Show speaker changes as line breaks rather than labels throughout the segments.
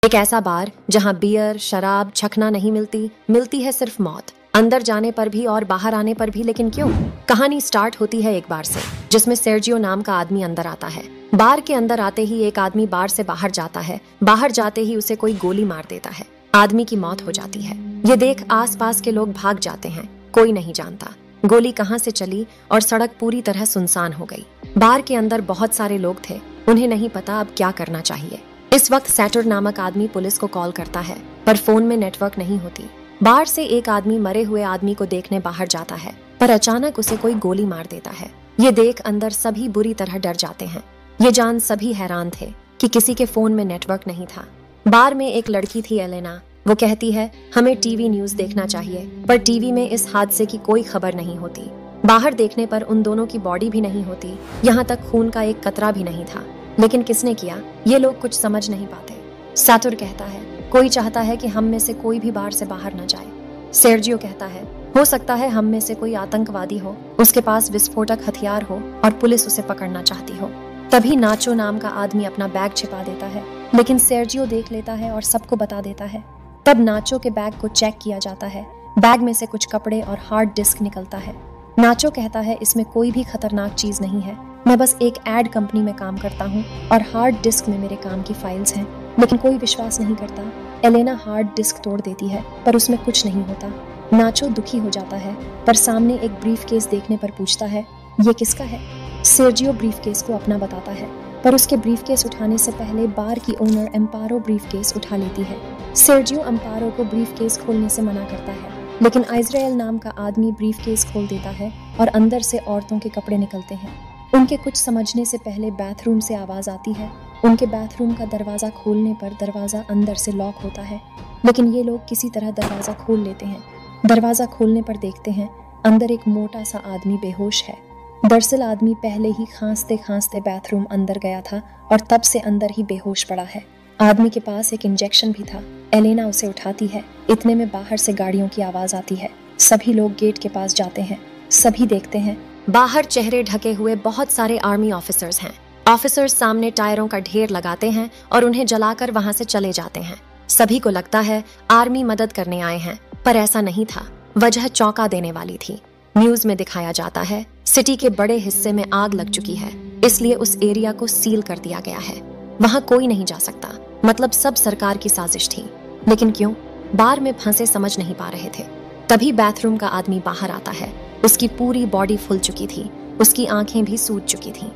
एक ऐसा बार जहां बियर, शराब, छकना नहीं मिलती है सिर्फ मौत। अंदर जाने पर भी और बाहर आने पर भी, लेकिन क्यों? कहानी स्टार्ट होती है एक बार से, जिसमें सेर्जियो नाम का आदमी अंदर आता है। बार के अंदर आते ही एक आदमी बार से बाहर जाता है। बाहर जाते ही उसे कोई गोली मार देता है। आदमी की मौत हो जाती है। ये देख आसपास के लोग भाग जाते हैं। कोई नहीं जानता गोली कहां से चली और सड़क पूरी तरह सुनसान हो गई। बार के अंदर बहुत सारे लोग थे। उन्हें नहीं पता अब क्या करना चाहिए। इस वक्त सैटर नामक आदमी पुलिस को कॉल करता है, पर फोन में नेटवर्क नहीं होती। बाहर से एक आदमी मरे हुए आदमी को देखने बाहर जाता है, पर अचानक उसे कोई गोली मार देता है। ये देख अंदर सभी बुरी तरह डर जाते हैं। ये जान सभी हैरान थे कि किसी के फोन में नेटवर्क नहीं था। बार में एक लड़की थी, एलेना। वो कहती है, हमें टीवी न्यूज देखना चाहिए, पर टीवी में इस हादसे की कोई खबर नहीं होती। बाहर देखने पर उन दोनों की बॉडी भी नहीं होती, यहाँ तक खून का एक कतरा भी नहीं था। लेकिन किसने किया, ये लोग कुछ समझ नहीं पाते। सैटर कहता है, कोई चाहता है कि हम में से कोई भी बार से बाहर न जाए। सेर्जियो कहता है, हो सकता है हम में से कोई आतंकवादी हो, उसके पास विस्फोटक हथियार हो और पुलिस उसे पकड़ना चाहती हो। तभी नाचो नाम का आदमी अपना बैग छिपा देता है, लेकिन सेर्जियो देख लेता है और सबको बता देता है। तब नाचो के बैग को चेक किया जाता है। बैग में से कुछ कपड़े और हार्ड डिस्क निकलता है। नाचो कहता है, इसमें कोई भी खतरनाक चीज नहीं है, मैं बस एक एड कंपनी में काम करता हूँ और हार्ड डिस्क में मेरे काम की फाइल्स हैं। लेकिन कोई विश्वास नहीं करता। एलेना हार्ड डिस्क तोड़ देती है, पर उसमें कुछ नहीं होता। नाचो दुखी हो जाता है, पर सामने एक ब्रीफकेस देखने पर पूछता है, ये किसका है? सेर्जियो ब्रीफकेस को अपना बताता है, पर उसके ब्रीफकेस उठाने से पहले बार की ओनर एम्पारो ब्रीफकेस उठा लेती है। सेर्जियो एम्पारो को ब्रीफकेस खोलने से मना करता है, लेकिन इज़राइल नाम का आदमी ब्रीफकेस खोल देता है और अंदर से औरतों के कपड़े निकलते हैं। उनके कुछ समझने से पहले बाथरूम से आवाज आती है। उनके बाथरूम का दरवाजा खोलने पर दरवाजा अंदर से लॉक होता है, लेकिन ये लोग किसी तरह दरवाजा खोल लेते हैं। दरवाजा खोलने पर देखते हैं अंदर एक मोटा सा आदमी बेहोश है। दरअसल आदमी पहले ही खांसते खांसते बाथरूम अंदर गया था और तब से अंदर ही बेहोश पड़ा है। आदमी के पास एक इंजेक्शन भी था। एलेना उसे उठाती है। इतने में बाहर से गाड़ियों की आवाज आती है। सभी लोग गेट के पास जाते हैं। सभी देखते हैं बाहर चेहरे ढके हुए बहुत सारे आर्मी ऑफिसर्स हैं। ऑफिसर्स सामने टायरों का ढेर लगाते हैं और उन्हें जलाकर वहां से चले जाते हैं। सभी को लगता है आर्मी मदद करने आए हैं, पर ऐसा नहीं था। वजह चौंका देने वाली थी। न्यूज में दिखाया जाता है सिटी के बड़े हिस्से में आग लग चुकी है, इसलिए उस एरिया को सील कर दिया गया है। वहां कोई नहीं जा सकता। मतलब सब सरकार की साजिश थी। लेकिन क्यों? बार में फंसे समझ नहीं पा रहे थे। तभी बाथरूम का आदमी बाहर आता है। उसकी पूरी बॉडी फूल चुकी थी। उसकी आंखें भी सूज चुकी थीं।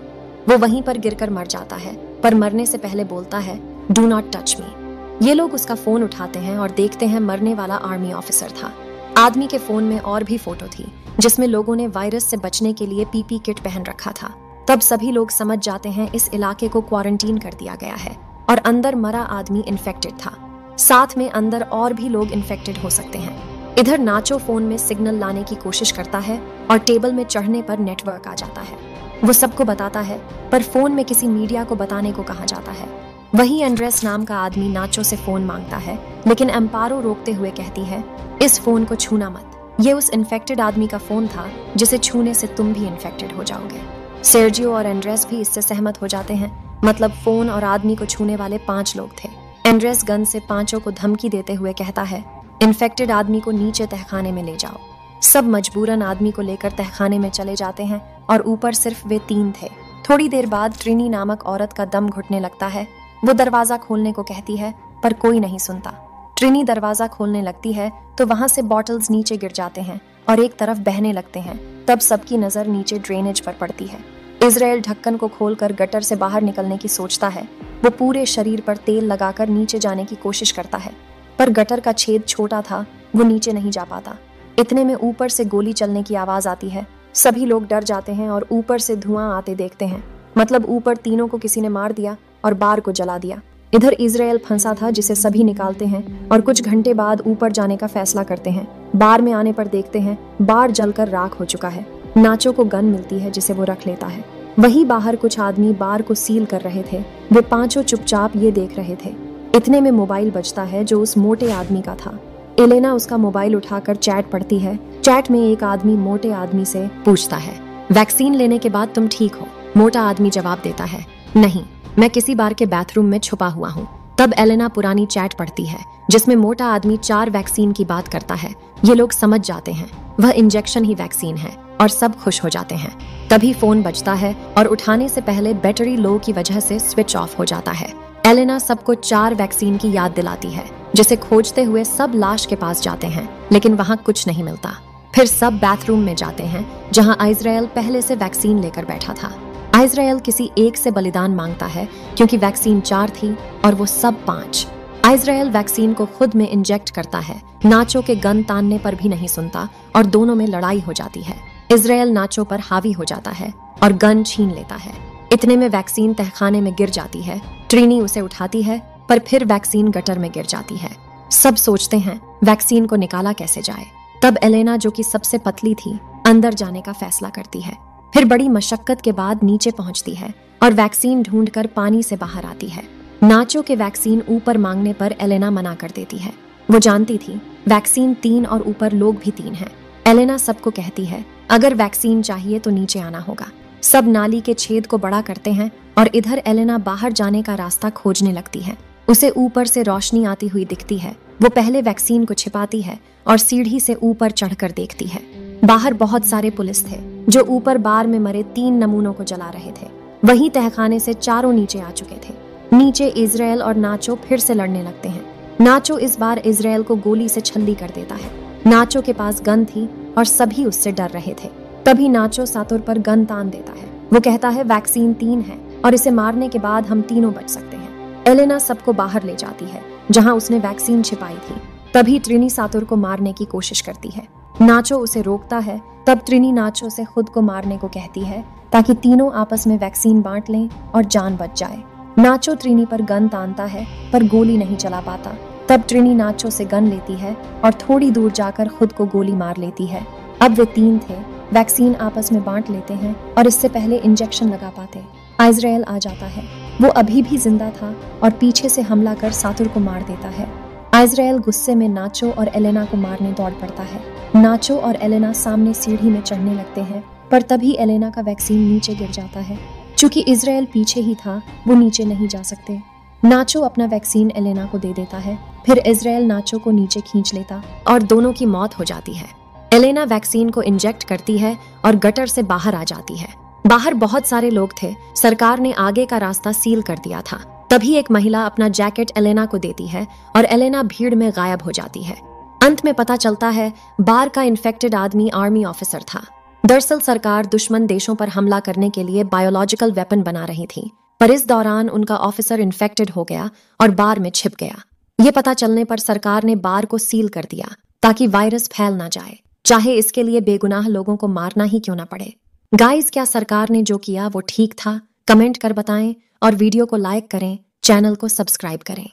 वो वहीं पर गिरकर मर जाता है, पर मरने से पहले बोलता है, डू नॉट टच मी। ये लोग उसका फोन उठाते हैं और देखते हैं मरने वाला आर्मी ऑफिसर था। आदमी के फोन में और भी फोटो थी, जिसमें लोगों ने वायरस से बचने के लिए पीपी किट पहन रखा था। तब सभी लोग समझ जाते हैं इस इलाके को क्वारंटीन कर दिया गया है और अंदर मरा आदमी इन्फेक्टेड था। साथ में अंदर और भी लोग इन्फेक्टेड हो सकते हैं। इधर नाचो फोन में सिग्नल लाने की कोशिश करता है और टेबल में चढ़ने पर नेटवर्क आ जाता है। वो सबको बताता है, पर फोन में किसी मीडिया को बताने को कहा जाता है। वहीं एंड्रेस नाम का आदमी नाचो से फोन मांगता है, लेकिन एम्पारो रोकते हुए कहती है, इस फोन को छूना मत। ये उस इन्फेक्टेड आदमी का फोन था जिसे छूने से तुम भी इन्फेक्टेड हो जाओगे। सेर्जियो और एंड्रेस भी इससे सहमत हो जाते हैं। मतलब फोन और आदमी को छूने वाले 5 लोग थे। एंड्रेस गन से 5 को धमकी देते हुए कहता है, इन्फेक्टेड आदमी को नीचे तहखाने में ले जाओ। सब मजबूरन आदमी को लेकर तहखाने में चले जाते हैं और ऊपर सिर्फ वे 3 थे। थोड़ी देर बाद ट्रिनी नामक औरत का दम घुटने लगता है। वो दरवाजा खोलने को कहती है, पर कोई नहीं सुनता। ट्रिनी दरवाजा खोलने लगती है तो वहां से बॉटल्स नीचे गिर जाते हैं और एक तरफ बहने लगते हैं। तब सबकी नजर नीचे ड्रेनेज पर पड़ती है। इज़राइल ढक्कन को खोलकर गटर से बाहर निकलने की सोचता है। वो पूरे शरीर पर तेल लगाकर नीचे जाने की कोशिश करता है, पर गटर का छेद छोटा था, वो नीचे नहीं जा पाता। इतने में ऊपर से गोली चलने की आवाज आती है। सभी लोग डर जाते हैं और ऊपर से धुआं आते देखते हैं। मतलब ऊपर तीनों को किसी ने मार दिया और बार को जला दिया। इधर इज़राइल फंसा था, जिसे सभी निकालते हैं और कुछ घंटे बाद ऊपर जाने का फैसला करते हैं। बार में आने पर देखते हैं बार जलकर राख हो चुका है। नाचो को गन मिलती है, जिसे वो रख लेता है। वहीं बाहर कुछ आदमी बार को सील कर रहे थे। वे 5 चुपचाप ये देख रहे थे। इतने में मोबाइल बजता है, जो उस मोटे आदमी का था। एलेना उसका मोबाइल उठाकर चैट पढ़ती है। चैट में एक आदमी मोटे आदमी से पूछता है, वैक्सीन लेने के बाद तुम ठीक हो? मोटा आदमी जवाब देता है, नहीं, मैं किसी बार के बाथरूम में छुपा हुआ हूँ। तब एलेना पुरानी चैट पढ़ती है जिसमें मोटा आदमी 4 वैक्सीन की बात करता है। ये लोग समझ जाते हैं वह इंजेक्शन ही वैक्सीन है और सब खुश हो जाते हैं। तभी फोन बजता है और उठाने से पहले बैटरी लो की वजह से स्विच ऑफ हो जाता है। एलेना सबको 4 वैक्सीन की याद दिलाती है जिसे खोजते हुए सब लाश के पास जाते हैं, लेकिन वहां कुछ नहीं मिलता। फिर सब बाथरूम में जाते हैं जहां इजराइल पहले से वैक्सीन लेकर बैठा था। इजराइल किसी एक से बलिदान मांगता है क्योंकि वैक्सीन 4 थी और वो सब 5। इजराइल वैक्सीन को खुद में इंजेक्ट करता है। नाचो के गन तानने पर भी नहीं सुनता और दोनों में लड़ाई हो जाती है। इजराइल नाचो पर हावी हो जाता है और गन छीन लेता है। इतने में वैक्सीन तहखाने में गिर जाती है। ट्रिनी उसे उठाती है पर फिर वैक्सीन गटर में गिर जाती है। सब सोचते हैं वैक्सीन को निकाला कैसे जाए। तब एलेना जो कि सबसे पतली थी अंदर जाने का फैसला करती है। फिर बड़ी मशक्कत के बाद नीचे पहुंचती है और वैक्सीन ढूंढकर पानी से बाहर आती है। नाचो के वैक्सीन ऊपर मांगने पर एलेना मना कर देती है। वो जानती थी वैक्सीन 3 और ऊपर लोग भी 3 हैं। एलेना सबको कहती है अगर वैक्सीन चाहिए तो नीचे आना होगा। सब नाली के छेद को बड़ा करते हैं और इधर एलेना बाहर जाने का रास्ता खोजने लगती है। उसे ऊपर से रोशनी आती हुई दिखती है। वो पहले वैक्सीन को छिपाती है और सीढ़ी से ऊपर चढ़कर देखती है। बाहर बहुत सारे पुलिस थे जो ऊपर बार में मरे 3 नमूनों को जला रहे थे। वहीं तहखाने से चारों नीचे आ चुके थे। नीचे इजराइल और नाचो फिर से लड़ने लगते हैं। नाचो इस बार इजराइल को गोली से छल्ली कर देता है। नाचो के पास गन थी और सभी उससे डर रहे थे। तभी नाचो सातुर पर गन तान देता है। वो कहता है वैक्सीन 3 है और इसे मारने के बाद हम तीनों बच सकते हैं। एलेना सबको बाहर ले जाती है जहां उसने वैक्सीन छिपाई थी। तभी ट्रिनी सातुर को मारने की कोशिश करती है। नाचो उसे रोकता है। तब ट्रिनी नाचो से खुद को मारने को कहती है ताकि तीनों आपस में वैक्सीन बांट लें और जान बच जाए। नाचो ट्रिनी पर गन तानता है पर गोली नहीं चला पाता। तब ट्रिनी नाचो से गन लेती है और थोड़ी दूर जाकर खुद को गोली मार लेती है। अब वे 3 थे। वैक्सीन आपस में बांट लेते हैं और इससे पहले इंजेक्शन लगा पाते इजराइल आ जाता है। वो अभी भी जिंदा था और पीछे से हमला कर सातुर को मार देता है। इजराइल गुस्से में नाचो और एलेना को मारने दौड़ पड़ता है। नाचो और एलेना सामने सीढ़ी में चढ़ने लगते हैं पर तभी एलेना का वैक्सीन नीचे गिर जाता है। चूंकि इजराइल पीछे ही था वो नीचे नहीं जा सकते। नाचो अपना वैक्सीन एलेना को दे देता है। फिर इजराइल नाचो को नीचे खींच लेता और दोनों की मौत हो जाती है। एलेना वैक्सीन को इंजेक्ट करती है और गटर से बाहर आ जाती है। बाहर बहुत सारे लोग थे। सरकार ने आगे का रास्ता सील कर दिया था। तभी एक महिला अपना जैकेट एलेना को देती है और एलेना भीड़ में गायब हो जाती है। अंत में पता चलता है बार का इन्फेक्टेड आदमी आर्मी ऑफिसर था। दरअसल सरकार दुश्मन देशों पर हमला करने के लिए बायोलॉजिकल वेपन बना रही थी, पर इस दौरान उनका ऑफिसर इन्फेक्टेड हो गया और बार में छिप गया। ये पता चलने पर सरकार ने बार को सील कर दिया ताकि वायरस फैल ना जाए, चाहे इसके लिए बेगुनाह लोगों को मारना ही क्यों ना पड़े। गाइस, क्या सरकार ने जो किया वो ठीक था? कमेंट कर बताएं और वीडियो को लाइक करें, चैनल को सब्सक्राइब करें।